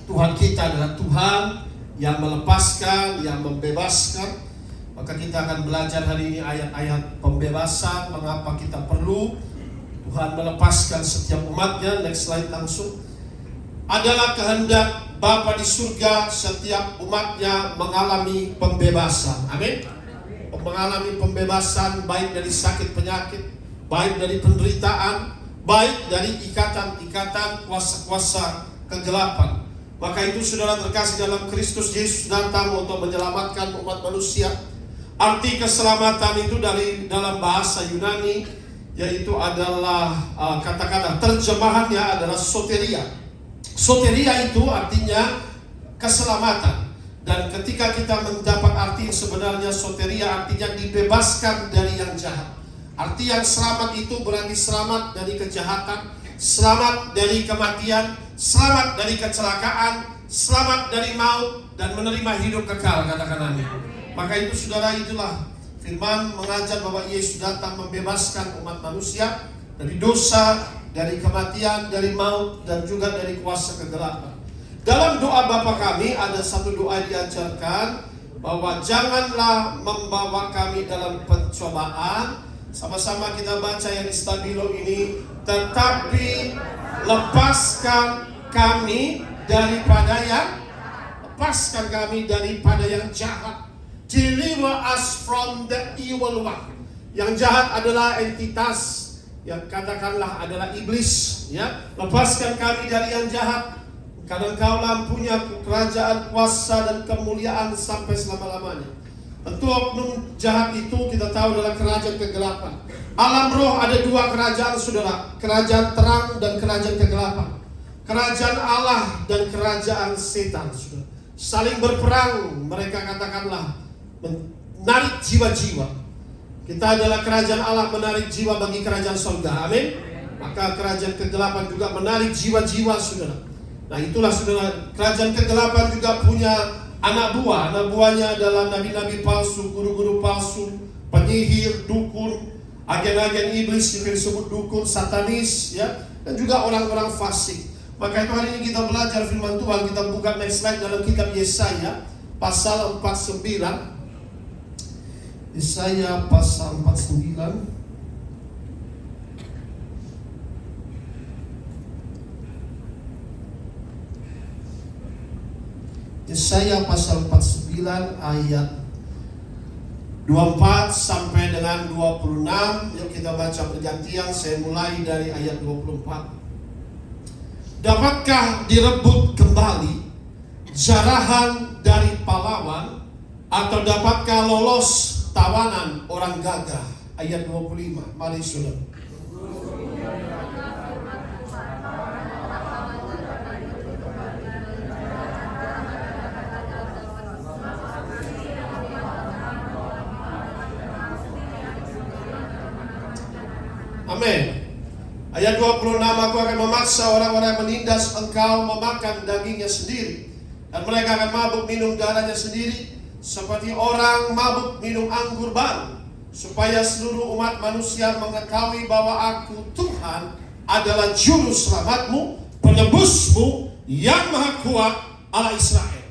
Tuhan kita adalah Tuhan yang melepaskan, yang membebaskan. Maka kita akan belajar hari ini ayat-ayat pembebasan. Mengapa kita perlu Tuhan melepaskan setiap umatnya. Next slide langsung. Adalah kehendak Bapa di surga setiap umatnya mengalami pembebasan. Amin. Mengalami pembebasan baik dari sakit penyakit, baik dari penderitaan, baik dari ikatan-ikatan kuasa-kuasa kegelapan. Maka itu saudara terkasih dalam Kristus Yesus datang untuk menyelamatkan umat manusia. Arti keselamatan itu dalam bahasa Yunani yaitu adalah katakanlah terjemahannya adalah soteria. Soteria itu artinya keselamatan. Dan ketika kita mendapat arti yang sebenarnya soteria artinya dibebaskan dari yang jahat. Arti yang selamat itu berarti selamat dari kejahatan, selamat dari kematian, selamat dari kecelakaan, selamat dari maut, dan menerima hidup kekal, katakan amin. Maka itu saudara, itulah firman mengajar bahwa Yesus datang membebaskan umat manusia dari dosa, dari kematian, dari maut, dan juga dari kuasa kegelapan. Dalam doa Bapa kami ada satu doa diajarkan bahwa janganlah membawa kami dalam pencobaan. Sama-sama kita baca yang di stabilo ini. Tetapi lepaskan kami daripada yang jahat. Deliver us from the evil one. Yang jahat adalah entitas yang katakanlah adalah iblis, ya. Lepaskan kami dari yang jahat, karena Engkau punya kerajaan, kuasa, dan kemuliaan sampai selama-lamanya. Tentu oknum jahat itu kita tahu adalah kerajaan kegelapan. Alam roh ada dua kerajaan saudara, kerajaan terang dan kerajaan kegelapan. Kerajaan Allah dan kerajaan setan saudara. Saling berperang, mereka katakanlah menarik jiwa-jiwa. Kita adalah kerajaan Allah menarik jiwa bagi kerajaan surga, amin. Maka kerajaan kegelapan juga menarik jiwa-jiwa saudara. Nah itulah saudara, kerajaan kegelapan juga punya anak buah. Anak buahnya adalah nabi-nabi palsu, guru-guru palsu, penyihir, dukun, agen-agen iblis yang disebut dukun, satanis, ya, dan juga orang-orang fasik. Maka itu hari ini kita belajar firman Tuhan. Kita buka next slide dalam kitab Yesaya pasal 49. Yesaya pasal 49. Yesaya pasal 49 ayat 24 sampai dengan 26. Yuk kita baca bergantian. Saya mulai dari ayat 24. Dapatkah direbut kembali jarahan dari pahlawan, atau dapatkah lolos tawanan orang gagah? Ayat 25. Mari saudara. Amin. Ayat 26, aku akan memaksa orang-orang yang menindas engkau memakan dagingnya sendiri, dan mereka akan mabuk minum darahnya sendiri, seperti orang mabuk minum anggur baru, supaya seluruh umat manusia mengetahui bahwa aku Tuhan adalah juru selamatmu, penebusmu yang maha kuat, Allah Israel.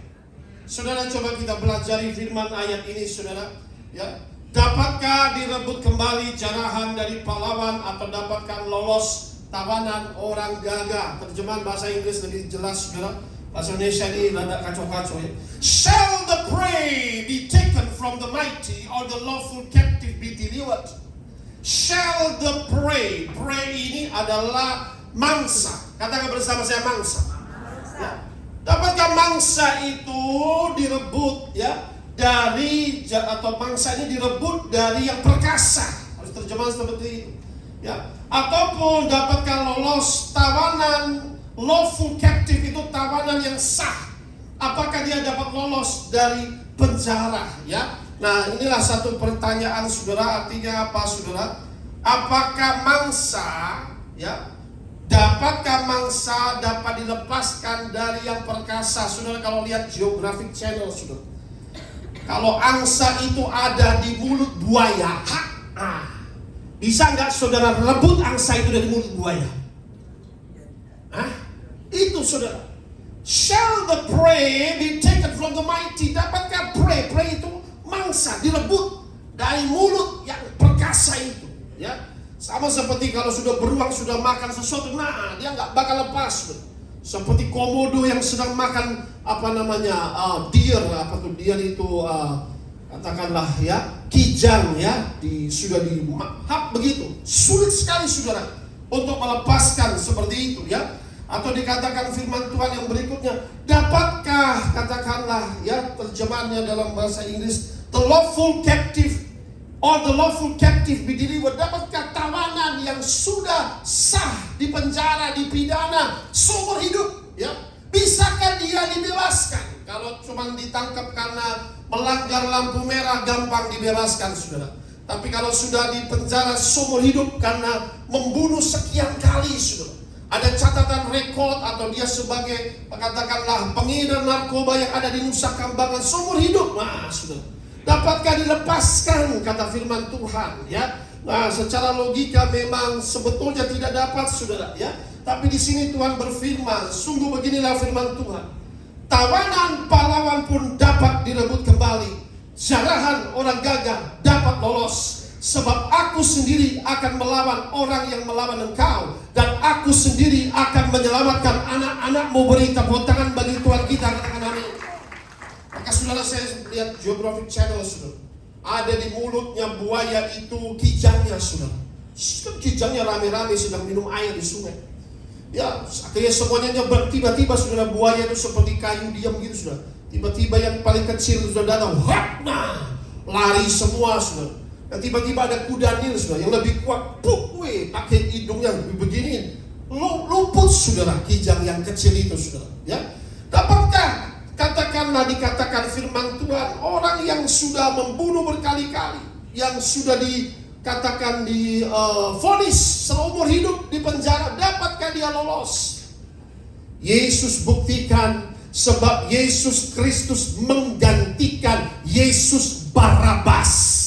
Saudara, coba kita pelajari firman ayat ini saudara, ya. Dapatkah direbut kembali jarahan dari pahlawan, atau dapatkah lolos tawanan orang gagah? Terjemahan bahasa Inggris lebih jelas saudara. Bahasa Indonesia ini rada kacau-kacau, ya. Shall the prey be taken from the mighty, or the lawful captive be delivered? Shall the prey ini adalah mangsa. Katakan bersama saya, mangsa. Ya. Dapatkah mangsa itu direbut, ya, dari, atau mangsa ini direbut dari yang perkasa? Harus terjemahan seperti itu, ya. Ataupun dapatkah lolos tawanan, lawful captive itu tawanan yang sah. Apakah dia dapat lolos dari penjara, ya? Nah, inilah satu pertanyaan saudara. Artinya apa saudara? Apakah mangsa, ya, dapatkah mangsa dapat dilepaskan dari yang perkasa? Saudara, kalau lihat Geographic Channel saudara, kalau angsa itu ada di mulut buaya, bisa nggak saudara rebut angsa itu dari mulut buaya? Itu saudara. Shall the prey be taken from the mighty? Dapatkah prey? Prey itu mangsa direbut dari mulut yang perkasa itu. Ya, sama seperti kalau sudah beruang sudah makan sesuatu, nah dia nggak bakal lepas. Seperti komodo yang sedang makan deer, deer itu katakanlah ya kijang ya, sudah dimahap begitu. Sulit sekali saudara untuk melepaskan seperti itu ya. Atau dikatakan firman Tuhan yang berikutnya, dapatkah katakanlah ya terjemahannya dalam bahasa Inggris, the lawful captive or the lawful captive be delivered. Dapatkah tawanan yang sudah sah di penjara, dipidana seumur hidup ya, bisakah dia dibebaskan? Kalau cuma ditangkap karena melanggar lampu merah gampang dibebaskan saudara. Tapi kalau sudah di penjara seumur hidup karena membunuh sekian kali saudara, ada catatan rekod atau dia sebagai katakanlah pengedar narkoba yang ada di Nusa Kambangan seumur hidup, nah saudara, dapatkah dilepaskan kata firman Tuhan ya. Nah, secara logika memang sebetulnya tidak dapat saudara ya. Tapi di sini Tuhan berfirman, sungguh beginilah firman Tuhan, tawanan pahlawan pun dapat direbut kembali, jarahan orang gagah dapat lolos. Sebab aku sendiri akan melawan orang yang melawan engkau, dan aku sendiri akan menyelamatkan anak-anakmu. Beri tepuk tangan bagi Tuhan kita, katakan amin. Maka saudara, saya lihat Geographic Channel saudara, ada di mulutnya buaya itu kijangnya saudara. Kijangnya rame-rame sedang minum air di sungai. Ya, akhirnya semuanya nyebar. Tiba-tiba saudara, buaya itu seperti kayu diam gitu saudara. Tiba-tiba yang paling kecil sudah datang, nah, lari semua saudara. Dan tiba-tiba ada kuda Nil saudara yang lebih kuat, pakai hidungnya begini, luput saudara kijang yang kecil itu saudara. Ya, dapatkah katakanlah dikatakan firman Tuhan, orang yang sudah membunuh berkali-kali, yang sudah dikatakan vonis seumur hidup di penjara, dapatkah dia lolos? Yesus buktikan, sebab Yesus Kristus menggantikan Yesus Barabas.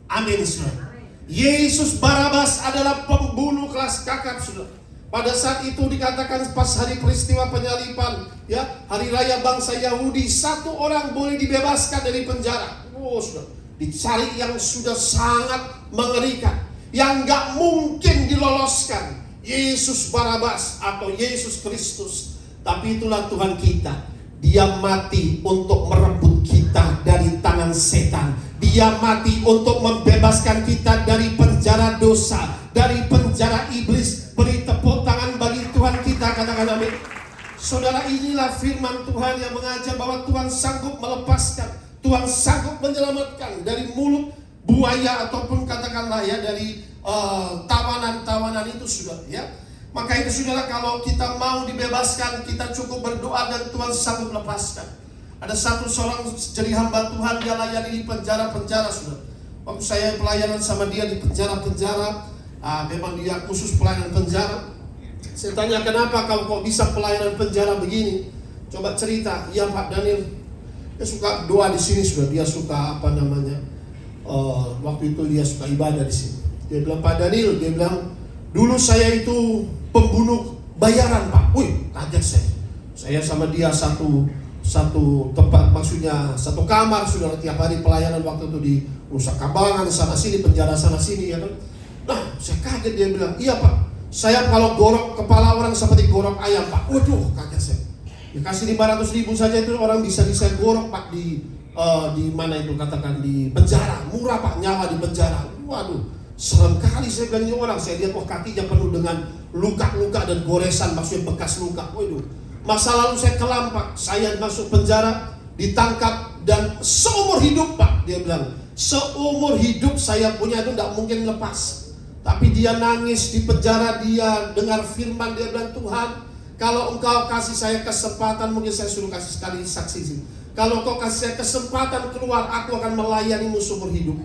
Amin saudara. Yesus Barabas adalah pembunuh kelas kakap saudara. Pada saat itu dikatakan pas hari peristiwa penyalipan ya, hari raya bangsa Yahudi, satu orang boleh dibebaskan dari penjara. Oh saudara, dicari yang sudah sangat mengerikan, yang gak mungkin diloloskan, Yesus Barabas atau Yesus Kristus. Tapi itulah Tuhan kita, dia mati untuk merebut kita dari tangan setan. Dia mati untuk membebaskan kita dari penjara dosa, dari penjara iblis. Beri tepuk tangan bagi Tuhan kita, katakan amin. Saudara, inilah firman Tuhan yang mengajar bahwa Tuhan sanggup melepaskan, Tuhan sanggup menyelamatkan dari mulut buaya ataupun katakanlah ya dari tawanan-tawanan itu saudara ya. Maka itu saudara, kalau kita mau dibebaskan, kita cukup berdoa dan Tuhan sanggup lepaskan. Ada seorang jadi hamba Tuhan, dia layani di penjara-penjara saudara. Waktu saya pelayanan sama dia di penjara-penjara, memang dia khusus pelayanan penjara. Saya tanya, kenapa kau kok bisa pelayanan penjara begini? Coba cerita. Iya Pak Daniel, dia suka doa di sini sudah. Dia suka waktu itu dia suka ibadah di sini. Dia bilang, Pak Daniel, dia bilang, dulu saya itu pembunuh bayaran Pak. Wih, kaget saya. Saya sama dia satu tempat, maksudnya satu kamar saudara, tiap hari pelayanan waktu itu di Nusa Kambangan, sana sini, penjara sana sini ya kan. Nah, saya kaget, dia bilang, iya Pak, saya kalau gorok kepala orang seperti gorok ayam Pak. Waduh, kaget saya. Dikasih 500.000 saja itu orang bisa saya gorok Pak di mana itu katakan di penjara. Murah Pak, nyawa di penjara. Waduh, serem kali saya bilang ini orang. Saya lihat kakinya penuh dengan luka-luka dan goresan, maksudnya bekas luka. Waduh, masa lalu saya kelam Pak, saya masuk penjara, ditangkap, dan seumur hidup Pak, dia bilang, seumur hidup saya punya itu tidak mungkin lepas. Tapi dia nangis di penjara, dia dengar firman, dia bilang, Tuhan, kalau engkau kasih saya kesempatan, mungkin saya suruh kasih sekali saksi sih. Kalau kau kasih saya kesempatan keluar, aku akan melayanimu seumur hidup.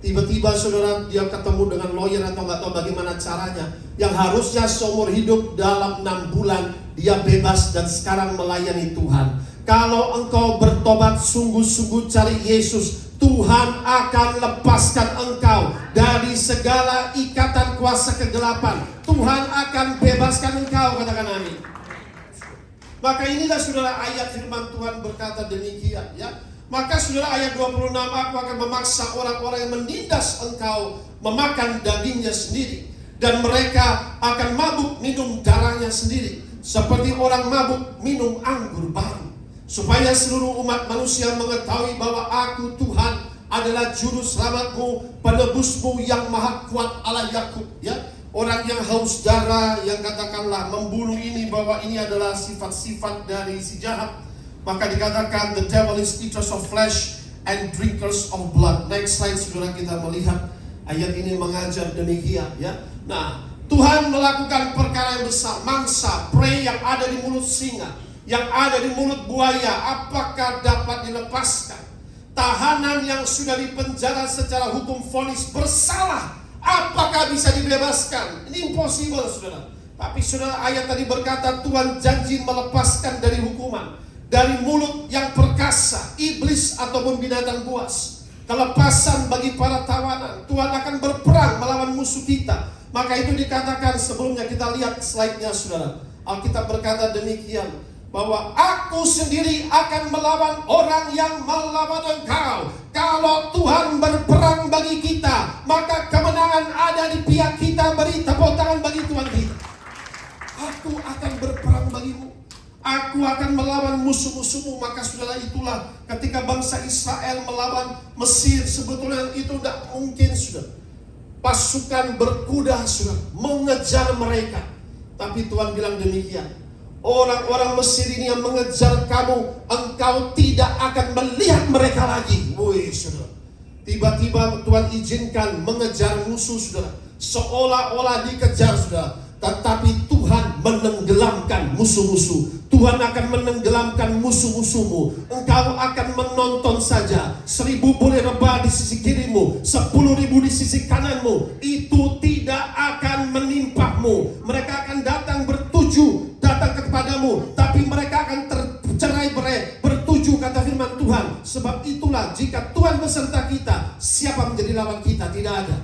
Tiba-tiba saudara, dia ketemu dengan lawyer atau nggak tahu bagaimana caranya, yang harusnya seumur hidup dalam 6 bulan dia bebas dan sekarang melayani Tuhan. Kalau engkau bertobat sungguh-sungguh cari Yesus, Tuhan akan lepaskan engkau dari segala ikatan kuasa kegelapan. Tuhan akan bebaskan engkau, katakan amin. Maka inilah saudara ayat firman Tuhan berkata demikian, ya. Maka saudara ayat 26, aku akan memaksa orang-orang yang menindas engkau memakan dagingnya sendiri, dan mereka akan mabuk minum darahnya sendiri, seperti orang mabuk minum anggur baru, supaya seluruh umat manusia mengetahui bahwa aku Tuhan adalah juru selamatmu, penebusmu yang maha kuat Allah Yakub, ya. Orang yang haus darah, yang katakanlah membunuh ini, bahwa ini adalah sifat-sifat dari si jahat. Maka dikatakan the devil is eaters of flesh and drinkers of blood. Next slide saudara, kita melihat ayat ini mengajar demikian, ya. Nah, Tuhan melakukan perkara yang besar. Mangsa, prey yang ada di mulut singa, yang ada di mulut buaya, apakah dapat dilepaskan? Tahanan yang sudah dipenjara secara hukum vonis bersalah, apakah bisa dibebaskan? Ini impossible saudara. Tapi saudara, ayat tadi berkata Tuhan janji melepaskan dari hukuman, dari mulut yang perkasa, iblis ataupun binatang buas. Kelepasan bagi para tawanan. Tuhan akan berperang melawan musuh kita. Maka itu dikatakan sebelumnya, kita lihat slide-nya saudara. Alkitab berkata demikian, bahwa aku sendiri akan melawan orang yang melawan engkau. Kalau Tuhan berperang bagi kita, maka kemenangan ada di pihak kita. Beri tepuk tangan bagi Tuhan kita. Aku akan berperang bagimu. Aku akan melawan musuh-musuhmu. Maka saudara, itulah ketika bangsa Israel melawan Mesir, sebetulnya itu tidak mungkin saudara. Pasukan berkuda saudara mengejar mereka. Tapi Tuhan bilang demikian, orang-orang Mesir ini yang mengejar kamu, engkau tidak akan melihat mereka lagi. Woi saudara, tiba-tiba Tuhan izinkan mengejar musuh saudara, seolah-olah dikejar saudara. Tetapi Tuhan menenggelamkan musuh-musuh. Tuhan akan menenggelamkan musuh-musuhmu. Engkau akan menonton saja. 1.000 boleh rebah di sisi kirimu, 10.000 di sisi kananmu, itu tidak akan menimpamu. Mereka akan datang datang kepadamu, tapi mereka akan tercerai-berai, bertuju, kata firman Tuhan. Sebab itulah, jika Tuhan beserta kita, siapa menjadi lawan kita? Tidak ada.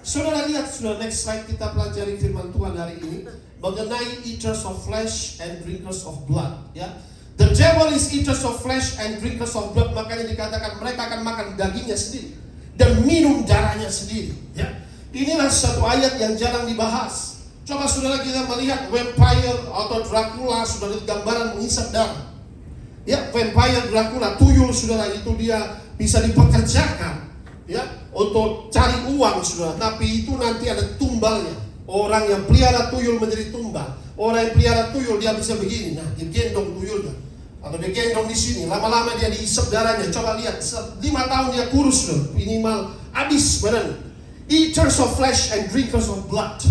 Saudara lihat, saudara, next slide, kita pelajari firman Tuhan hari ini mengenai eaters of flesh and drinkers of blood, ya. The devil is eaters of flesh and drinkers of blood. Makanya dikatakan mereka akan makan dagingnya sendiri dan minum darahnya sendiri, ya. Inilah satu ayat yang jarang dibahas. Coba saudara kita melihat vampire atau Dracula, saudara, gambaran menghisap darah. Ya, vampire Dracula, tuyul saudara, itu dia bisa dipekerjakan, ya, untuk cari uang saudara. Tapi itu nanti ada tumbalnya. Orang yang pelihara tuyul menjadi tumbal. Orang yang pelihara tuyul dia bisa begini, nah dia gendong tuyulnya, atau dia gendong di sini. Lama-lama dia dihisap darahnya. Coba lihat, 5 tahun dia kurus saudara, minimal habis badan. Eaters of flesh and drinkers of blood,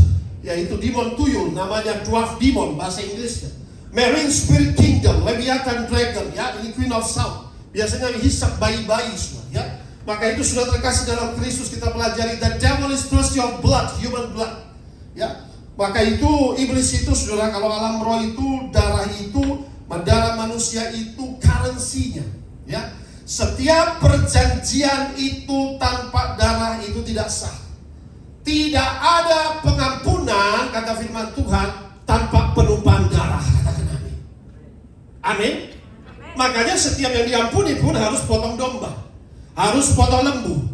yaitu demon tuyul, namanya dwarf demon bahasa Inggrisnya. Marine spirit kingdom, Leviathan dragon, ya, ini queen of south. Biasanya dihisap bayi-bayi semua, ya. Maka itu sudah terkasih dalam Kristus, kita pelajari the devil is thirsty of blood, human blood, ya. Maka itu iblis itu saudara, kalau alam roh itu darah itu, darah manusia itu currency-nya, ya. Setiap perjanjian itu tanpa darah itu tidak sah. Tidak ada pengampunan, kata firman Tuhan, tanpa penumpahan darah. Katakan amin. Amin. Makanya setiap yang diampuni pun harus potong domba, harus potong lembu.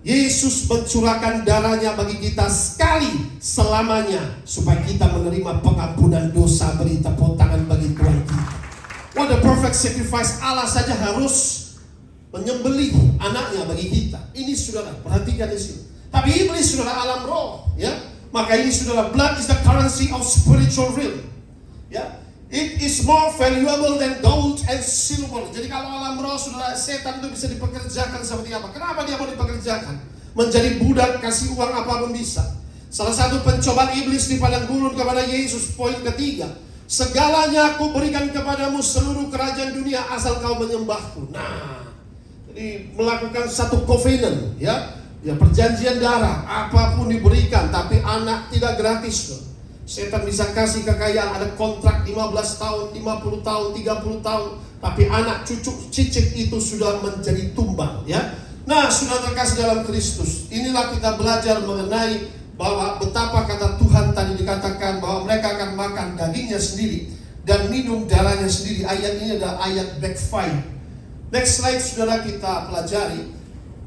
Yesus mencurahkan darahnya bagi kita sekali selamanya, supaya kita menerima pengampunan dosa. Beri tepuk tangan bagi Tuhan kita. What a perfect sacrifice. Allah saja harus menyembelih anaknya bagi kita. Ini saudara, perhatikan di sini. Tapi iblis saudara alam roh, ya. Maka ini saudara, blood is the currency of spiritual realm, ya. It is more valuable than gold and silver. Jadi kalau alam roh saudara, setan itu bisa dipekerjakan seperti apa? Kenapa dia mau dipekerjakan? Menjadi budak, kasih uang apapun bisa. Salah satu pencobaan iblis di padang gurun kepada Yesus, poin ketiga, segalanya aku berikan kepadamu, seluruh kerajaan dunia, asal kau menyembahku. Nah, jadi melakukan satu covenant, ya. Ya, perjanjian darah, apapun diberikan, tapi anak tidak gratis loh. Setan bisa kasih kekayaan, ada kontrak 15 tahun, 50 tahun, 30 tahun, tapi anak cucu cicit itu sudah menjadi tumbal, ya. Nah, sudah terkasih dalam Kristus, inilah kita belajar mengenai bahwa betapa kata Tuhan tadi dikatakan bahwa mereka akan makan dagingnya sendiri dan minum darahnya sendiri. Ayat ini adalah ayat backfire. Next slide saudara, kita pelajari.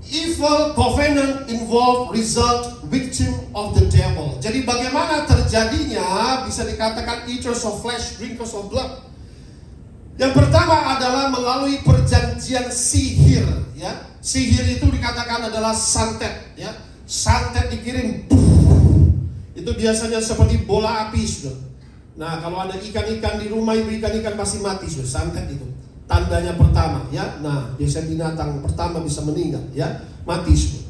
Evil covenant involve result victim of the devil. Jadi bagaimana terjadinya bisa dikatakan eaters of flesh, drinkers of blood. Yang pertama adalah melalui perjanjian sihir, ya. Sihir itu dikatakan adalah santet, ya. Santet dikirim, itu biasanya seperti bola api, sudah. Nah, kalau ada ikan-ikan di rumah itu ikan-ikan pasti mati, sudah. Santet itu tandanya pertama, ya. Nah, biasanya binatang pertama bisa meninggal, ya, mati, sudah.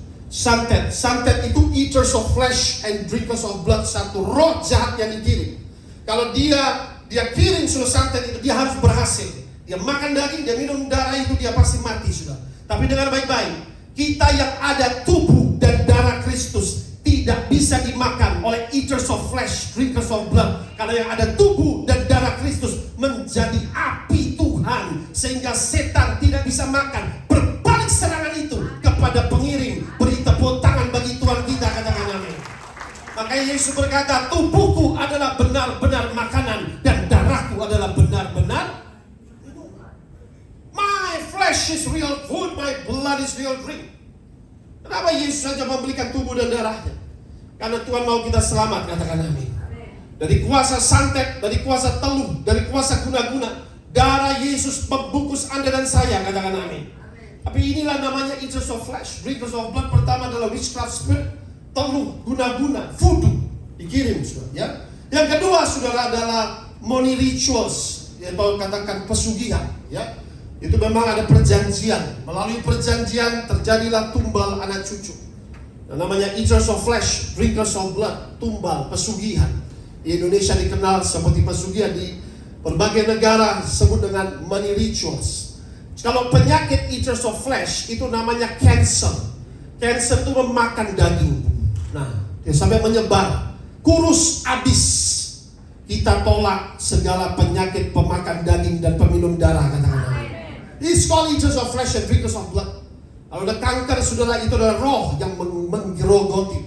Santet itu eaters of flesh and drinkers of blood, satu roh jahat yang dikirim. Kalau dia kirim sudah santet itu, dia harus berhasil. Dia makan daging, dia minum darah itu, dia pasti mati, sudah. Tapi dengar baik-baik, kita yang ada tubuh dan darah Kristus tidak bisa dimakan oleh eaters of flesh, drinkers of blood. Karena yang ada tubuh dan darah Kristus menjadi api Tuhan, sehingga setan tidak bisa makan. Berbalik serangan itu kepada pengirim. Beri tepuk tangan bagi Tuhan kita, katakan amin. Makanya Yesus berkata, tubuhku adalah benar-benar makanan dan darahku adalah benar-benar minuman. My flesh is real food, my blood is real drink. Kenapa Yesus saja memberikan tubuh dan darahnya? Karena Tuhan mau kita selamat, katakan amin. Dari kuasa santet, dari kuasa teluh, dari kuasa guna-guna, darah Yesus membungkus Anda dan saya, katakan amin. Tapi inilah namanya eaters of flesh, drinkers of blood. Pertama adalah witchcraft spirit, teluh, guna-guna, voodoo, dikirim, saudara, ya. Yang kedua, saudara, adalah money rituals, atau katakan pesugihan, ya. Itu memang ada perjanjian. Melalui perjanjian terjadilah tumbal anak cucu. Nah, namanya eaters of flesh, drinkers of blood, tumbal, pesugihan. Di Indonesia dikenal seperti pesugihan, di berbagai negara disebut dengan money rituals. Kalau penyakit eaters of flesh itu namanya cancer. Cancer itu memakan daging. Nah, dia sampai menyebar, kurus habis. Kita tolak segala penyakit pemakan daging dan peminum darah, katakan. It's called eaters of flesh and drinkers of blood. Kalau ada kanker, saudara, itu adalah roh yang menggerogoti.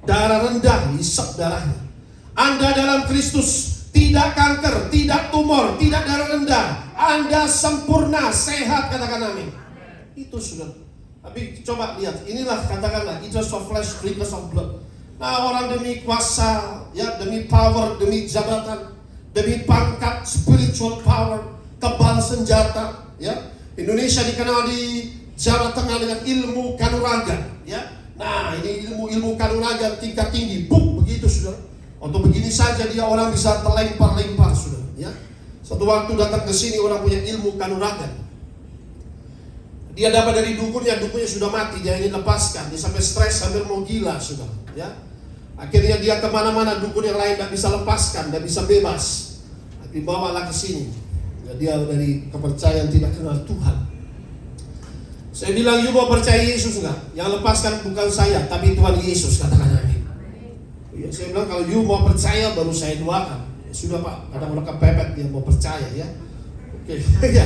Darah rendah, hisap darahnya. Anda dalam Kristus tidak kanker, tidak tumor, tidak darah rendah. Anda sempurna, sehat, katakan amin. Itu sudah. Tapi coba lihat, inilah katakanlah eaters of flesh, drinkers of blood. Nah, orang demi kuasa, ya, demi power, demi jabatan, demi pangkat, spiritual power, tebal senjata, ya. Indonesia dikenal di Jawa Tengah dengan ilmu kanuragan, ya. Nah, ini ilmu kanuragan tingkat tinggi, begitu, saudara. Untuk begini saja dia orang bisa terlempar-lempar, saudara, ya. Satu waktu datang ke sini orang punya ilmu kanuragan. Dia dapat dari dukunnya sudah mati, dia ingin lepaskan, dia sampai stres, sampai mau gila, saudara, ya. Akhirnya dia kemana-mana, dukun yang lain tidak bisa lepaskan, tidak bisa bebas. Dibawalah ke sini. Dia dari kepercayaan tidak kenal Tuhan. Saya bilang, you mau percaya Yesus enggak? Yang lepaskan bukan saya, tapi Tuhan Yesus, katakan amin. Ya, saya bilang, kalau you mau percaya baru saya doakan. Ya, sudah Pak, kadang orang kepepet dia mau percaya, ya. Oke, ya.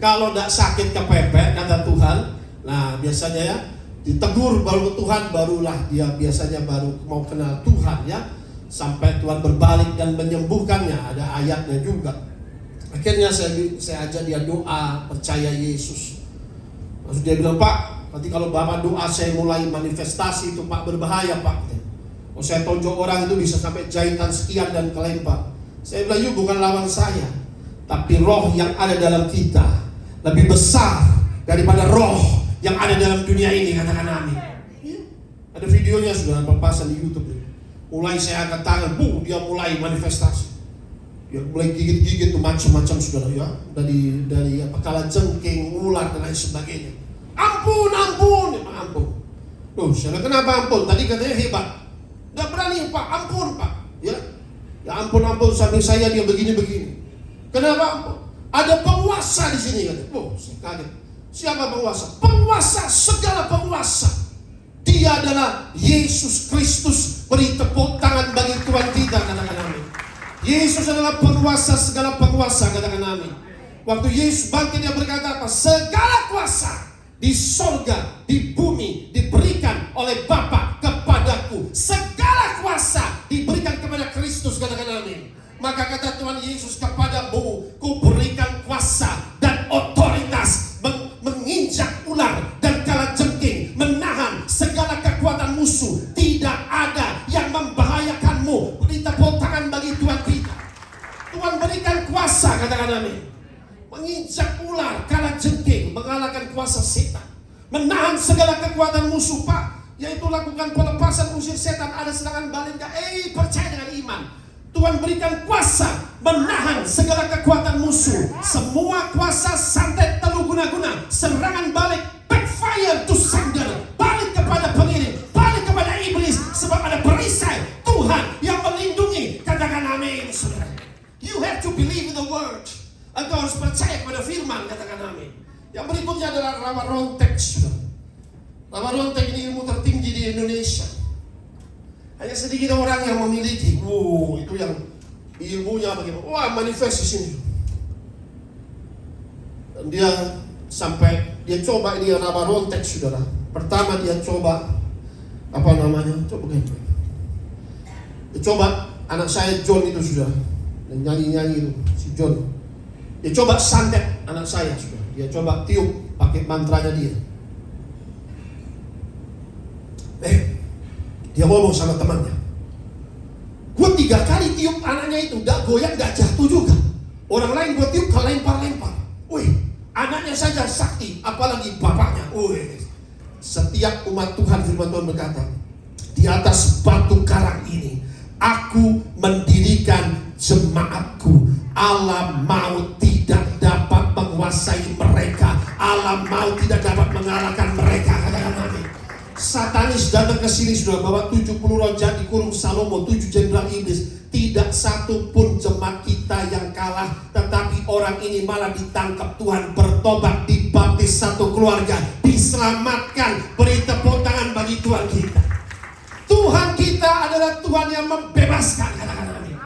Kalau tidak sakit kepepet, kata Tuhan, nah biasanya ya ditegur baru ke Tuhan, barulah dia biasanya baru mau kenal Tuhan, ya. Sampai Tuhan berbalik dan menyembuhkannya, ada ayatnya juga. Akhirnya saya ajak dia doa, percaya Yesus. Maksud dia bilang, Pak, nanti kalau Bapak doa saya mulai manifestasi itu, Pak, berbahaya, Pak. Oh, saya tonjok orang itu bisa sampai jahitan sekian dan kelempar. Saya bilang, yuk, bukan lawan saya, tapi roh yang ada dalam kita lebih besar daripada roh yang ada dalam dunia ini, katakan amin. Ya. Ada videonya sudah berpasang di YouTube. Mulai saya angkat tangan, dia mulai manifestasi. Dia mulai gigit-gigit tuh macam-macam, saudara, ya. Dari kalajengking, ular dan lain sebagainya. Ampun, ampun. Loh, saya kenapa ampun? Tadi katanya hebat. Gak berani, Pak, ampun, Pak. Ya ampun, sampai saya dia begini-begini. Kenapa ampun? Ada penguasa di sini, katanya. Oh, saya kaget. Siapa penguasa? Penguasa, segala penguasa. Dia adalah Yesus Kristus. Beri tepuk tangan bagi Tuhan kita, katakan amin. Yesus adalah penguasa segala penguasa, katakan amin. Waktu Yesus bangkit, dia berkata apa? Segala kuasa di sorga, di bumi diberikan oleh Bapa kepadaku. Segala kuasa diberikan kepada Kristus, katakan amin. Maka kata Tuhan Yesus kepadamu, kuberikan kuasa dan otoritas menginjak ular dan kalajengking, menahan segala kekuatan musuh. Tidak ada yang membahayakanmu. Beri tepuk tangan bagi Tuhan kita. Tuhan berikan kuasa, katakan amin. Menginjak ular, kalajengking, mengalahkan kuasa setan, menahan segala kekuatan musuh, Pak. Yaitu lakukan pelepasan, usir setan. Ada serangan balik enggak? Percaya dengan iman. Tuhan berikan kuasa menahan segala kekuatan musuh. Semua kuasa santet telu guna-guna, serangan balik, backfire to sender, balik kepada pengirim, balik kepada iblis. Sebab ada perisai Tuhan yang melindungi. Katakan amin, saudara. You have to believe in the word. Engkau harus percaya kepada firman. Katakan amin. Yang berikutnya adalah rawa rontek, saudara. Rawa rontek ini ilmu tertinggi di Indonesia. Hanya sedikit orang yang memiliki. Itu yang ilmunya bagaimana? Wah, manifest di sini. Dan dia sampai dia coba ini rawa rontek, saudara. Pertama dia coba apa namanya? Coba gini. Dia coba anak saya John itu, saudara. Dan nyanyi-nyanyi itu si John. Dia coba santet anak saya, saudara. Dia coba tiup pakai mantranya dia. Dia ngomong sama temannya, gue 3 kali tiup anaknya itu, gak goyang, gak jatuh juga. Orang lain gue tiup, kelempar-lempar. Anaknya saja sakti, apalagi bapaknya. Setiap umat Tuhan, firman Tuhan berkata, di atas batu karang ini, aku mendirikan jemaatku. Alam maut tidak dapat menguasai mereka. Alam maut tidak dapat mengalahkan mereka. Katakan amin. Satanis datang ke sini sudah bawa 70 roh jahat dikurung Salomo, 7 jenderal iblis. Tidak satu pun jemaat kita yang kalah, tetapi orang ini malah ditangkap Tuhan, bertobat, dibaptis satu keluarga, diselamatkan. Beri tepuk tangan bagi Tuhan kita. Tuhan kita adalah Tuhan yang membebaskan. Katakan amin.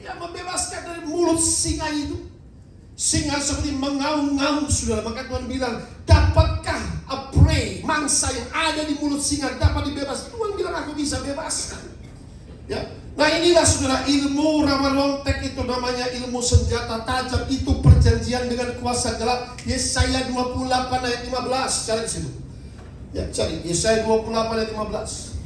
Yang membebaskan dari mulut singa itu. Singa seperti mengaum-ngaum, saudara. Maka Tuhan bilang, dapatkah a prey, mangsa yang ada di mulut singa dapat dibebaskan? Tuhan bilang, aku bisa bebaskan. Ya. Nah inilah saudara, ilmu rawa rontek itu namanya ilmu senjata tajam. Itu perjanjian dengan kuasa gelap. Yesaya 28 ayat 15. Cari di situ. Ya, cari Yesaya 28 ayat 15.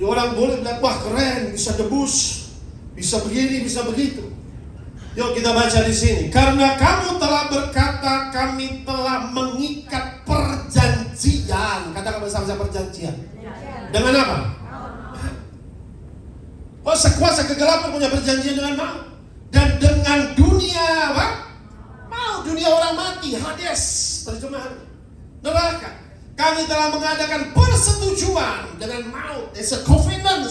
Orang boleh bilang, wah keren, bisa debus, bisa begini, bisa begitu. Yuk kita baca di sini. Karena kamu telah berkata, kami telah mengikat perjanjian. Katakan bersama-sama perjanjian. Dengan apa? Kuasa kegelapan punya perjanjian dengan maut. Dan dengan dunia apa? Maut, dunia orang mati, Hades, terjemahan neraka. Kami telah mengadakan persetujuan dengan maut. It's a covenant.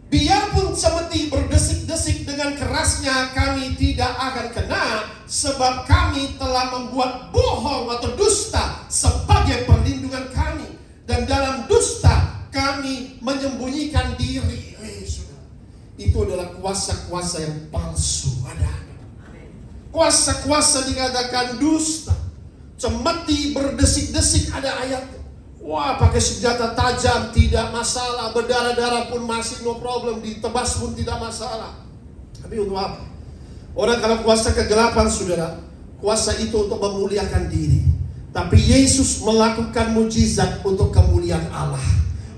Biarpun semeti berdesik-desik dengan kerasnya, kami tidak akan kena, sebab kami telah membuat bohong atau dusta sebagai perlindungan kami. Dan dalam dusta kami menyembunyikan diri. Itu adalah kuasa-kuasa yang palsu. Ada kuasa-kuasa dikatakan dusta. Cemeti berdesik-desik, ada ayat. Wah, pakai senjata tajam tidak masalah, berdarah-darah pun masih no problem, ditebas pun tidak masalah. Tapi untuk apa? Orang kalau kuasa kegelapan, saudara, kuasa itu untuk memuliakan diri. Tapi Yesus melakukan mujizat untuk kemuliaan Allah.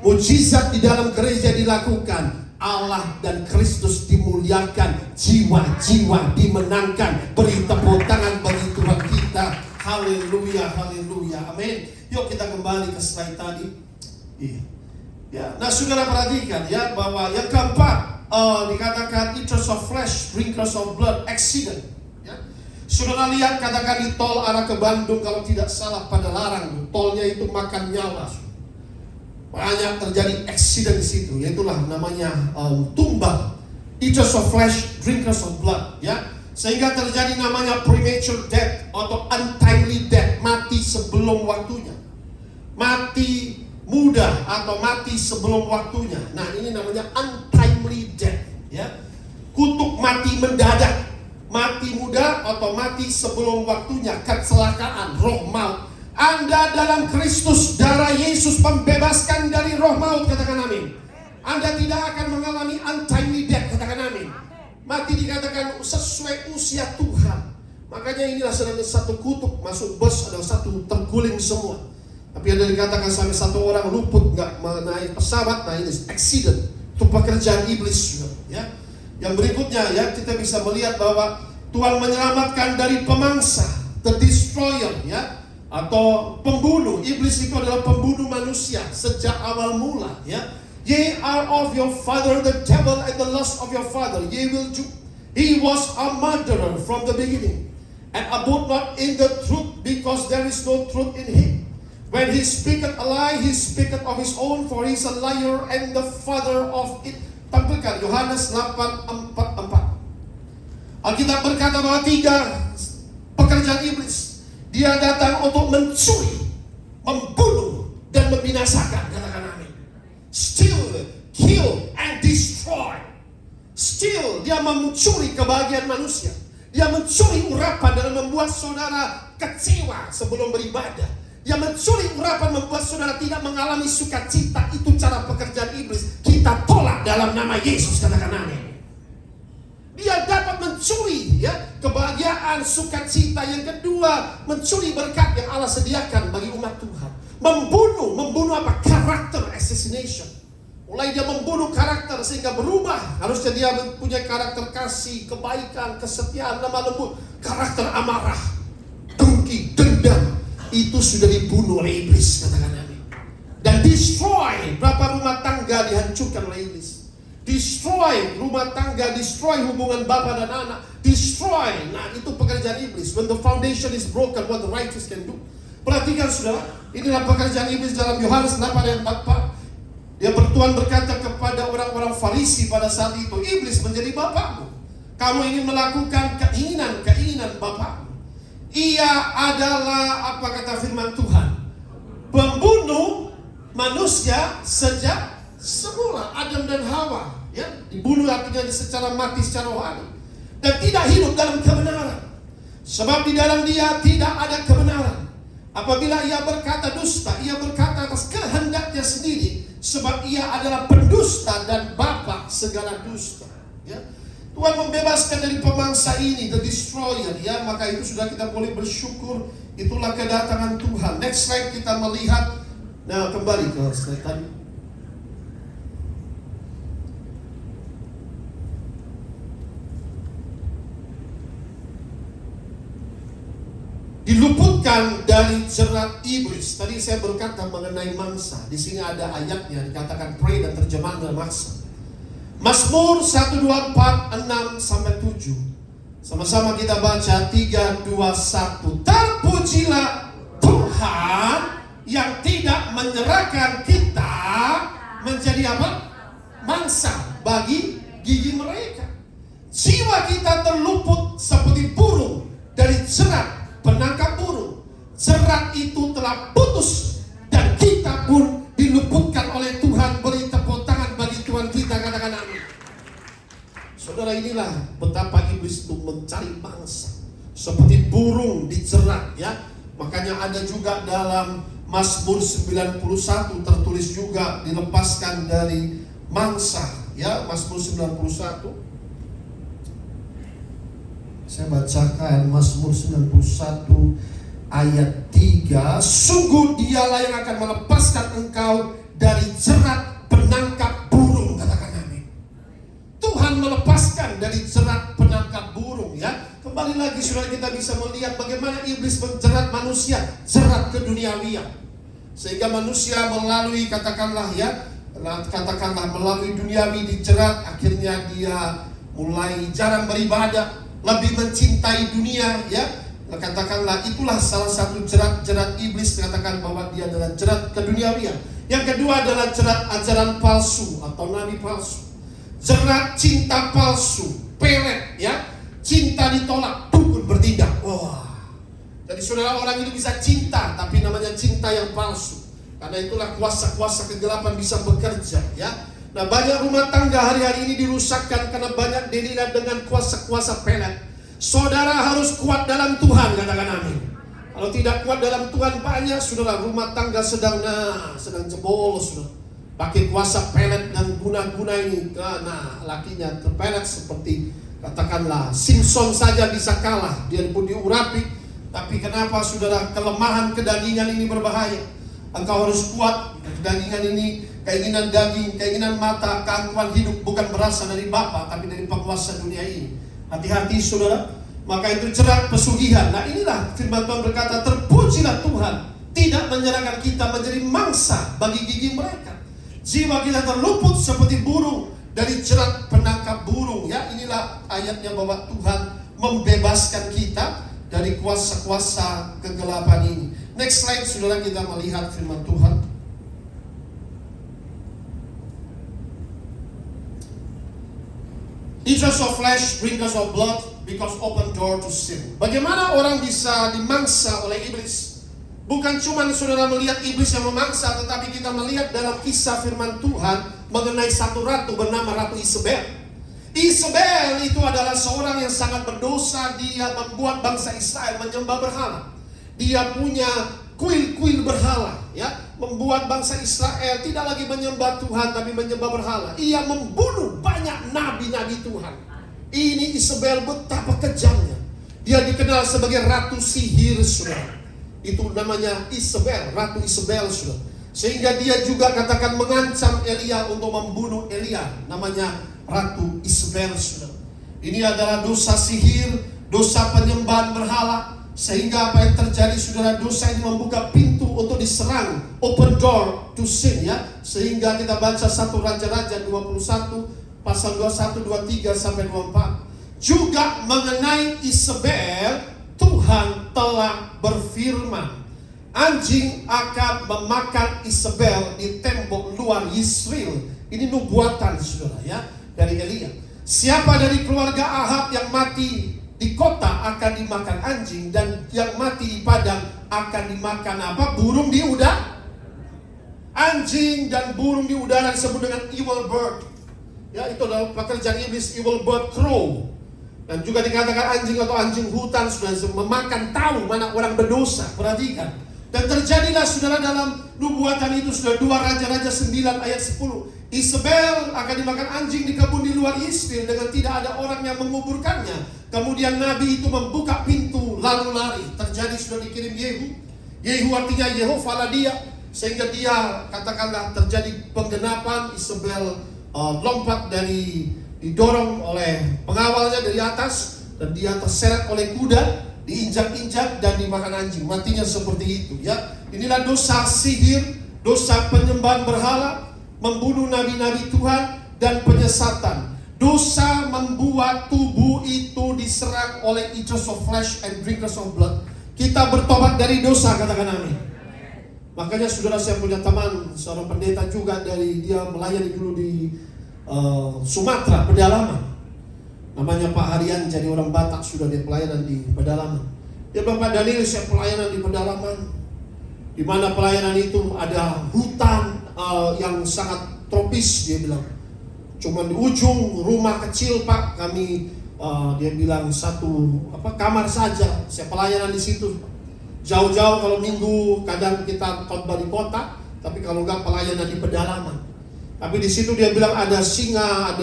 Mujizat di dalam gereja dilakukan, Allah dan Kristus dimuliakan, jiwa-jiwa dimenangkan. Beri tepuk tangan bagi Tuhan kita. Haleluya, haleluya, amin. Yuk kita kembali ke slide tadi. Iya. Ya, nah saudara perhatikan ya bahwa yang keempat dikatakan eaters of flesh, drinkers of blood, accident. Ya. Saudara lihat katakan di tol arah ke Bandung kalau tidak salah pada larang, tolnya itu makan nyawa. Banyak terjadi accident di situ, yaitulah namanya tumbang. Eaters of flesh, drinkers of blood. Ya. Sehingga terjadi namanya premature death atau untimely death, mati sebelum waktunya. Mati muda atau mati sebelum waktunya. Nah, ini namanya untimely death, ya. Kutuk mati mendadak, mati muda atau mati sebelum waktunya, kecelakaan, roh maut. Anda dalam Kristus, darah Yesus membebaskan dari roh maut, katakan amin. Anda tidak akan mengalami untimely death, katakan amin. Mati dikatakan sesuai usia Tuhan. Makanya inilah sebenarnya satu kutuk masuk bus adalah satu terguling semua. Tapi ada dikatakan sampai satu orang luput nggak naik pesawat, nah ini accident. Itu pekerjaan iblis juga, ya. Yang berikutnya ya kita bisa melihat bahwa Tuhan menyelamatkan dari pemangsa, the destroyer, ya, atau pembunuh. Iblis itu adalah pembunuh manusia sejak awal mula, ya. Ye are of your father the devil and the lust of your father ye will do. He was a murderer from the beginning and abode not in the truth, because there is no truth in him. When he speaketh a lie, he speaketh of his own, for he is a liar and the father of it. Tampilkan Yohanes 8:44. Alkitab berkata bahwa 3 pekerjaan iblis. Dia datang untuk mencuri, membunuh, dan membinasakan. Katakan amin. Steal, kill, and destroy. Steal, dia mencuri kebahagiaan manusia. Dia mencuri urapan dan membuat saudara kecewa sebelum beribadah. Dia mencuri urapan membuat saudara tidak mengalami sukacita. Itu cara pekerjaan iblis. Kita tolak dalam nama Yesus, katakan amin. Dia dapat mencuri ya kebahagiaan, sukacita. Yang kedua, mencuri berkat yang Allah sediakan bagi umat Tuhan. Membunuh apa? Karakter assassination. Mulai dia membunuh karakter sehingga berubah. Harusnya dia punya karakter kasih, kebaikan, kesetiaan, lemah lembut. Karakter amarah, dengki, dendam. Itu sudah dibunuh oleh iblis, katakan amin. Dan destroy, berapa rumah tangga dihancurkan oleh iblis. Destroy rumah tangga, destroy hubungan bapa dan anak. Destroy, nah itu pekerjaan iblis. When the foundation is broken, what the righteous can do. Perhatikan saudara, inilah pekerjaan iblis dalam Yohanes 8:4. Dia Tuhan berkata kepada orang-orang Farisi pada saat itu, iblis menjadi bapakmu. Kamu ingin melakukan keinginan bapakmu. Ia adalah, apa kata firman Tuhan, pembunuh manusia sejak semula, Adam dan Hawa. Ya, dibunuh artinya secara mati, secara rohani. Dan tidak hidup dalam kebenaran. Sebab di dalam dia tidak ada kebenaran. Apabila ia berkata dusta, ia berkata atas kehendaknya sendiri, sebab ia adalah pendusta dan bapa segala dusta. Ya. Tuhan membebaskan dari pemangsa ini, the destroyer. Ya, maka itu sudah kita boleh bersyukur. Itulah kedatangan Tuhan. Next slide kita melihat. Nah, kembali ke slide tadi. Diluputkan dari jerat iblis. Tadi saya berkata mengenai mangsa. Di sini ada ayatnya dikatakan pray dan terjemahan dalam mangsa. Mazmur 124:6-7. Sama-sama kita baca 3, 2, 1. Terpujilah Tuhan yang tidak menyerahkan kita menjadi apa? Mangsa bagi gigi mereka. Jiwa kita terluput seperti burung dari jerat penangkap burung. Jerat itu telah putus dan kita pun diluputkan oleh Tuhan. Beri tepuk tangan bagi Tuhan kita, katakan amin. Saudara, inilah betapa iblis itu mencari mangsa seperti burung dijerat, ya. Makanya ada juga dalam Mazmur 91 tertulis juga dilepaskan dari mangsa, ya. Mazmur 91. Saya bacakan Mazmur 91 ayat 3. Sungguh dialah yang akan melepaskan engkau dari jerat penangkap burung, katakan amin. Tuhan melepaskan dari jerat penangkap burung, ya. Kembali lagi saudara, kita bisa melihat bagaimana iblis menjerat manusia, jerat keduniawian. Sehingga manusia melalui katakanlah melalui duniawi dijerat, akhirnya dia mulai jarang beribadah, lebih mencintai dunia, ya. Katakanlah itulah salah satu jerat iblis, katakan bahwa dia adalah jerat keduniawian. Yang kedua adalah jerat ajaran palsu atau nabi palsu. Jerat cinta palsu, pelet, ya. Cinta ditolak, dukun bertindak. Wah. Jadi saudara, orang itu bisa cinta tapi namanya cinta yang palsu. Karena itulah kuasa-kuasa kegelapan bisa bekerja, ya. Nah, banyak rumah tangga hari-hari ini dirusakkan karena banyak dilihat dengan kuasa-kuasa pelet. Saudara harus kuat dalam Tuhan, katakan amin. Kalau tidak kuat dalam Tuhan banyak, saudara, rumah tangga sedang jebol, saudara. Pakai kuasa pelet dan guna-guna ini, nah lakinya terpelet seperti katakanlah Simpson saja bisa kalah, dia pun diurapi. Tapi kenapa saudara, kelemahan kedagingan ini berbahaya. Engkau harus kuat. Kedagingan ini, keinginan daging, keinginan mata, keangkuhan hidup bukan berasal dari Bapa, tapi dari penguasa dunia ini. Hati-hati saudara. Maka itu cerah pesugihan. Nah inilah firman Tuhan berkata, terpujilah Tuhan tidak menyerahkan kita menjadi mangsa bagi gigi mereka. Jiwa kita terluput seperti burung dari jerat penangkap burung. Ya, inilah ayatnya bahwa Tuhan membebaskan kita dari kuasa-kuasa kegelapan ini. Next slide, saudara, kita melihat firman Tuhan. Eaters of flesh, drinkers of blood, because open door to sin. Bagaimana orang bisa dimangsa oleh iblis? Bukan cuma saudara melihat iblis yang memangsa, tetapi kita melihat dalam kisah firman Tuhan mengenai satu ratu bernama Ratu Isabel. Isabel itu adalah seorang yang sangat berdosa. Dia membuat bangsa Israel menyembah berhala. Dia punya kuil-kuil berhala, ya, membuat bangsa Israel tidak lagi menyembah Tuhan tapi menyembah berhala. Ia membunuh banyak nabi-nabi Tuhan. Ini Isabel, betapa kejamnya. Dia dikenal sebagai ratu sihir, saudara. Itu namanya Isabel, Ratu Isabel, saudara. Sehingga dia juga katakan mengancam Elia untuk membunuh Elia. Namanya Ratu Isabel, saudara. Ini adalah dosa sihir, dosa penyembahan berhala. Sehingga apa yang terjadi, saudara, dosa ini membuka pintu untuk diserang, open door to sin, ya. Sehingga kita baca 1 Raja-Raja 21 pasal 21, 23 sampai 24. Juga mengenai Isabel, Tuhan telah berfirman, anjing akan memakan Isabel di tembok luar Yisrael. Ini nubuatan, saudara, ya, dari Elia. Siapa dari keluarga Ahab yang mati di kota akan dimakan anjing, dan yang mati di padang akan dimakan apa? Burung di udara. Anjing dan burung di udara disebut dengan evil bird. Ya, itu adalah pekerjaan iblis, evil bird, crow. Dan juga dikatakan anjing atau anjing hutan, sudah memakan tahu mana orang berdosa. Perhatikan. Dan terjadilah, saudara, dalam nubuatan itu, sudah 2 Raja-Raja 9 ayat 10. Isabel akan dimakan anjing di kebun di luar Israel dengan tidak ada orang yang menguburkannya. Kemudian Nabi itu membuka pintu lalu lari. Terjadi, sudah dikirim Yehu. Yehu artinya Yehova lah dia. Sehingga dia, katakanlah, terjadi penggenapan. Isabel lompat didorong oleh pengawalnya dari atas, dan dia terseret oleh kuda, diinjak-injak dan dimakan anjing. Matinya seperti itu, ya. Inilah dosa sihir, dosa penyembahan berhala, membunuh nabi-nabi Tuhan, dan penyesatan. Dosa membuat tubuh itu diserang oleh eaters of flesh and drinkers of blood. Kita bertobat dari dosa, katakan amin. Makanya, saudara, saya punya teman, seorang pendeta juga, dia melayani dulu di Sumatera, pedalaman. Namanya Pak Harian, jadi orang Batak, sudah dia pelayanan di pedalaman. Dia bilang, Pak Daniel, saya pelayanan di pedalaman, di mana pelayanan itu ada hutan yang sangat tropis, dia bilang. Cuma di ujung rumah kecil, Pak, kami dia bilang satu kamar saja. Saya pelayanan di situ. Jauh-jauh kalau minggu, kadang kita khotbah di kota, tapi kalau enggak pelayanan di pedalaman. Tapi di situ dia bilang ada singa,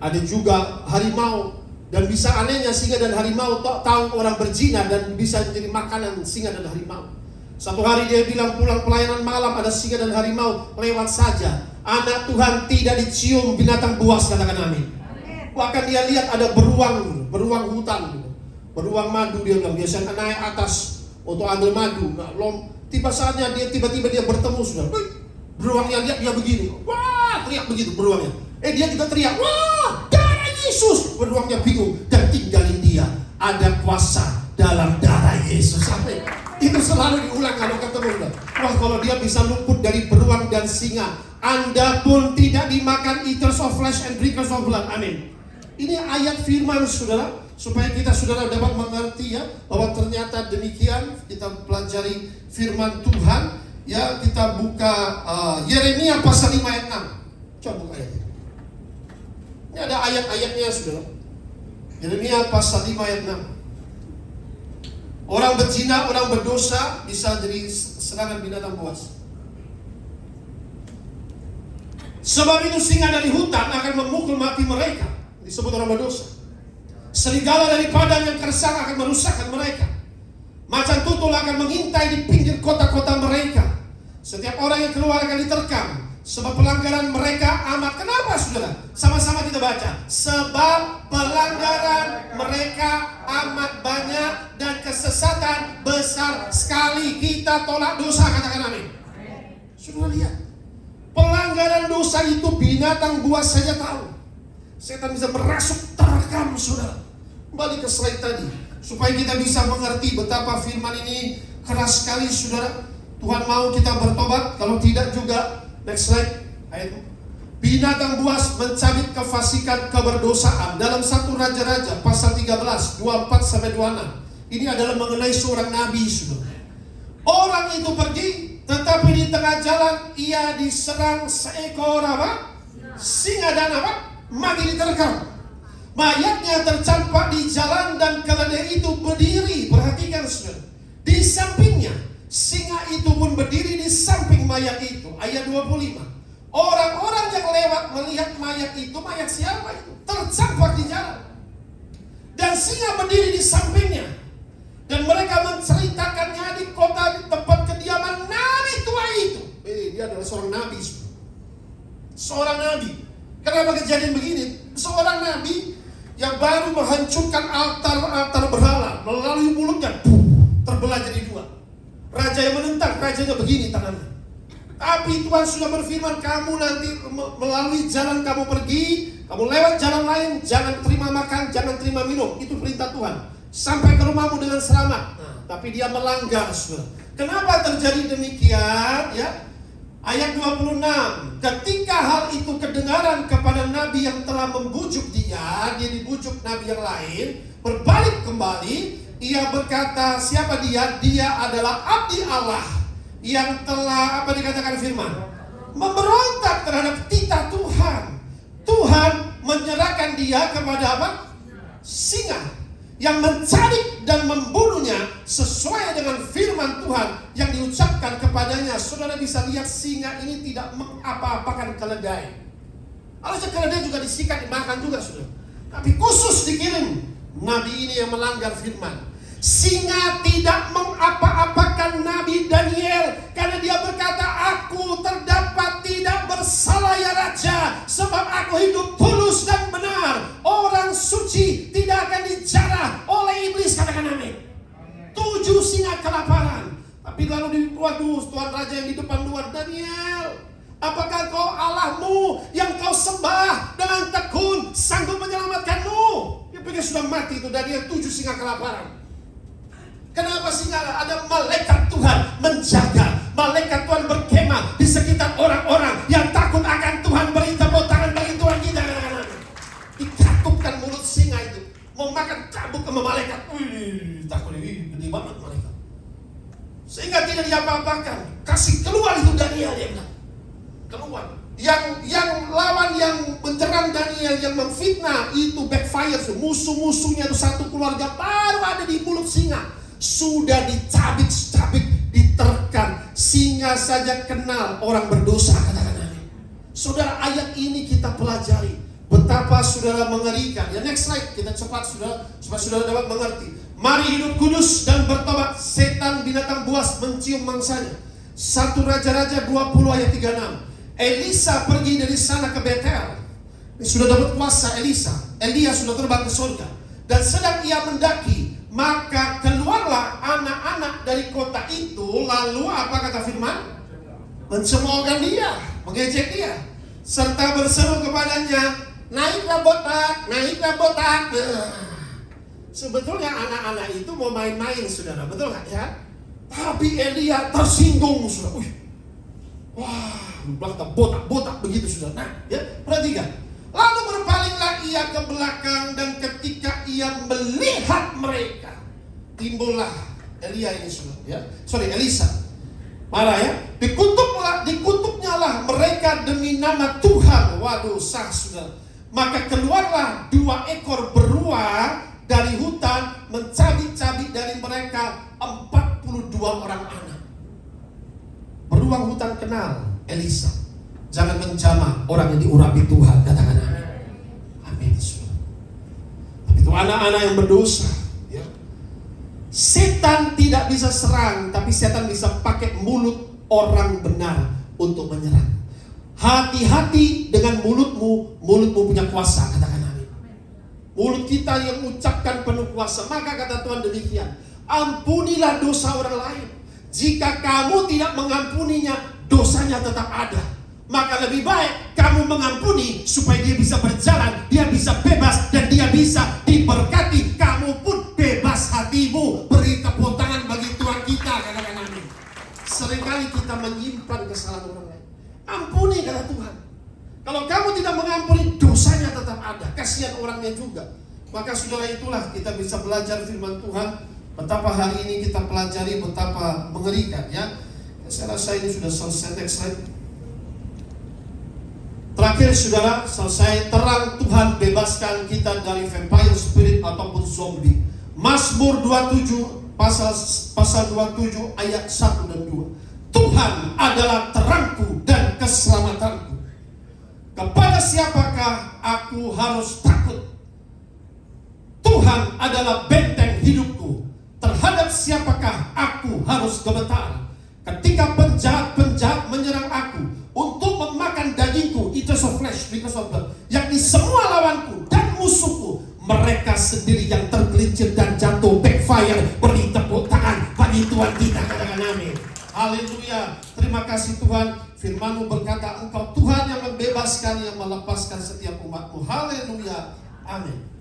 ada juga harimau, dan bisa anehnya singa dan harimau tahu orang berzina dan bisa jadi makanan singa dan harimau. Satu hari dia bilang pulang pelayanan malam, ada singa dan harimau lewat saja. Anak Tuhan tidak dicium binatang buas, katakan amin. Bahkan dia lihat ada beruang hutan, beruang madu, dia bilang biasanya naik atas untuk ambil madu. Nah, tiba saatnya tiba-tiba dia bertemu, sudah. Beruangnya lihat dia begini, wah, teriak begitu beruangnya. Dia juga teriak, wah, darah Yesus. Beruangnya bingung dan tinggalin dia. Ada kuasa dalam darah Yesus. Amin. Itu selalu diulang kalau ketemu. Wah, kalau dia bisa luput dari beruang dan singa, Anda pun tidak dimakan eaters of flesh and drinkers of blood. Amin. Ini ayat firman, saudara, supaya kita, saudara, dapat mengerti, ya, bahwa ternyata demikian. Kita pelajari firman Tuhan. Ya, kita buka Yeremia pasal 5 ayat 6. Coba buka ayat ini. Ini ada ayat-ayatnya, saudara. Yeremia pasal 5 ayat 6. Orang berzina, orang berdosa bisa jadi serangan binatang buas. Sebab itu singa dari hutan akan memukul mati mereka, disebut orang berdosa. Serigala dari padang yang kersang akan merusakkan mereka. Macan tutul akan mengintai di pinggir kota-kota mereka. Setiap orang yang keluar akan diterkam, sebab pelanggaran mereka amat. Kenapa saudara? Sama-sama kita baca. Sebab pelanggaran mereka amat banyak dan kesesatan besar sekali. Kita tolak dosa, katakan amin. Saudara lihat, pelanggaran dosa itu binatang buas saja tahu. Setan bisa merasuk, terekam saudara. Kembali ke slide tadi, supaya kita bisa mengerti betapa firman ini keras sekali saudara. Tuhan mau kita bertobat, kalau tidak juga. Next slide. Ayat. Binatang buas mencabik kefasikan keberdosaan. Dalam 1 Raja-Raja pasal 13 24-26. Ini adalah mengenai seorang nabi saudara. Orang itu pergi, tetapi di tengah jalan ia diserang seekor apa? Singa dan apa? Mati diterkam. Mayatnya tercampak di jalan dan keledai itu berdiri. Perhatikan saudara. Di sampingnya singa itu pun berdiri di samping mayat itu. Ayat 25. Orang-orang yang lewat melihat mayat itu. Mayat siapa itu? Tercampak di jalan. Dan singa berdiri di sampingnya. Dan mereka menceritakannya di kota, di tempat kediaman nabi tua itu. Dia adalah seorang nabi. Seorang nabi. Kenapa kejadian begini? Seorang nabi yang baru menghancurkan altar-altar berhala. Melalui mulutnya terbelah jadi dua. Raja yang menentang, rajanya begini tangannya. Tapi Tuhan sudah berfirman, kamu nanti melalui jalan kamu pergi, kamu lewat jalan lain, jangan terima makan, jangan terima minum. Itu perintah Tuhan. Sampai ke rumahmu dengan selamat. Tapi dia melanggar saudara. Kenapa terjadi demikian? Ya, ayat 26. Ketika hal itu kedengaran kepada nabi yang telah membujuk dia dibujuk nabi yang lain, berbalik kembali, ia berkata, siapa dia? Dia adalah abdi Allah yang telah, apa dikatakan firman? Memberontak terhadap titah Tuhan. Tuhan menyerahkan dia kepada apa? Singa yang mencari dan membunuhnya sesuai dengan firman Tuhan yang diucapkan kepadanya. Saudara bisa lihat singa ini tidak mengapa-apakan keledai. Harusnya keledai juga disikat, dimakan juga saudara. Tapi khusus dikirim nabi ini yang melanggar firman. Singa tidak mengapa-apakan Nabi Daniel karena dia berkata, aku terdapat tidak bersalah ya Raja, sebab aku hidup tulus dan benar. Orang suci tidak akan dijarah oleh iblis, katakan amin. 7 singa kelaparan. Tapi lalu waduh, Tuhan Raja yang di depan luar, Daniel, apakah kau Allahmu yang kau sembah dengan tekun sanggup menyelamatkanmu? Dia pikir sudah mati itu Daniel, 7 singa kelaparan. Kenapa singa? Ada malaikat Tuhan menjaga. Malaikat Tuhan berkemah di sekitar orang-orang yang takut akan Tuhan. Beri tepuk tangan bagi Tuhan kita. Dikatupkan mulut singa itu, mau makan cabut sama malaikat. Takut ini gede banget malaikat. Sehingga tidak diapa-apakan. Kasih keluar itu Daniel, dia bilang. Keluar. Yang lawan yang menyerang Daniel, yang memfitnah itu backfire. Musuh-musuhnya itu satu keluarga baru ada di mulut singa. Sudah dicabik-cabik, diterkam. Singa saja kenal orang berdosa, katakan amin. Saudara, ayat ini kita pelajari betapa saudara mengerikan. Ya, next slide, kita cepat saudara, supaya saudara dapat mengerti. Mari hidup kudus dan bertobat. Setan binatang buas mencium mangsanya. 1 Raja-Raja 20 ayat 36. Elisa pergi dari sana ke Betel. Sudah dapat kuasa Elisa. Elia sudah terbang ke surga. Dan sedang ia mendaki, maka keluarlah anak-anak dari kota itu. Lalu apa kata firman? Mencemoohkan dia, mengejek dia, serta berseru kepadanya, naiklah botak, naiklah botak. Sebetulnya anak-anak itu mau main-main saudara, betul gak ya? Tapi Elia tersinggung saudara. Wah, belakang botak-botak begitu saudara. Nah, ya, perhatikan. Lalu berpalinglah ia ke belakang, dan ketika ia melihat mereka, timbullah Elia ini Elisa. Marah ya. Dikutuknya lah mereka demi nama Tuhan. Waduh, sah sudah. Maka keluarlah 2 ekor beruang dari hutan, mencabik-cabik dari dari mereka 42 orang anak. Beruang hutan kenal Elisa. Jangan menjamah orang yang diurapi Tuhan. Katakan amin. Amin. Tapi itu anak-anak yang berdosa, ya. Setan tidak bisa serang, tapi setan bisa pakai mulut orang benar untuk menyerang. Hati-hati dengan mulutmu. Mulutmu punya kuasa. Katakan amin. Mulut kita yang ucapkan penuh kuasa. Maka kata Tuhan demikian, ampunilah dosa orang lain. Jika kamu tidak mengampuninya, dosanya tetap ada. Maka lebih baik kamu mengampuni supaya dia bisa berjalan, dia bisa bebas, dan dia bisa diberkati. Kamu pun bebas hatimu. Beri tepuk tangan bagi Tuhan kita. Katakan amin. Seringkali kita menyimpan kesalahan orang lain. Ampuni kata Tuhan. Kalau kamu tidak mengampuni, dosanya tetap ada. Kasihan orangnya juga. Maka saudara, itulah kita bisa belajar firman Tuhan. Betapa hari ini kita pelajari betapa mengerikan, ya. Saya rasa ini sudah selesai. Next slide. Terakhir saudara, selesai. Terang Tuhan bebaskan kita dari vampire spirit ataupun zombie. Mazmur 27 pasal 27 ayat 1 dan 2. Tuhan adalah terangku dan keselamatanku. Kepada siapakah aku harus takut? Tuhan adalah benteng hidupku. Terhadap siapakah aku harus gemetar? Ketika penjahat-penjahat menyerang aku untuk memakan dagingku, it is of flesh because of blood, yakni semua lawanku dan musuhku, mereka sendiri yang tergelincir dan jatuh backfire. Beri tepuk tangan bagi Tuhan kita. Katakan amin. Haleluya. Terima kasih Tuhan. Firman-Mu berkata, Engkau Tuhan yang membebaskan, yang melepaskan setiap umat-Mu. Haleluya. Amin.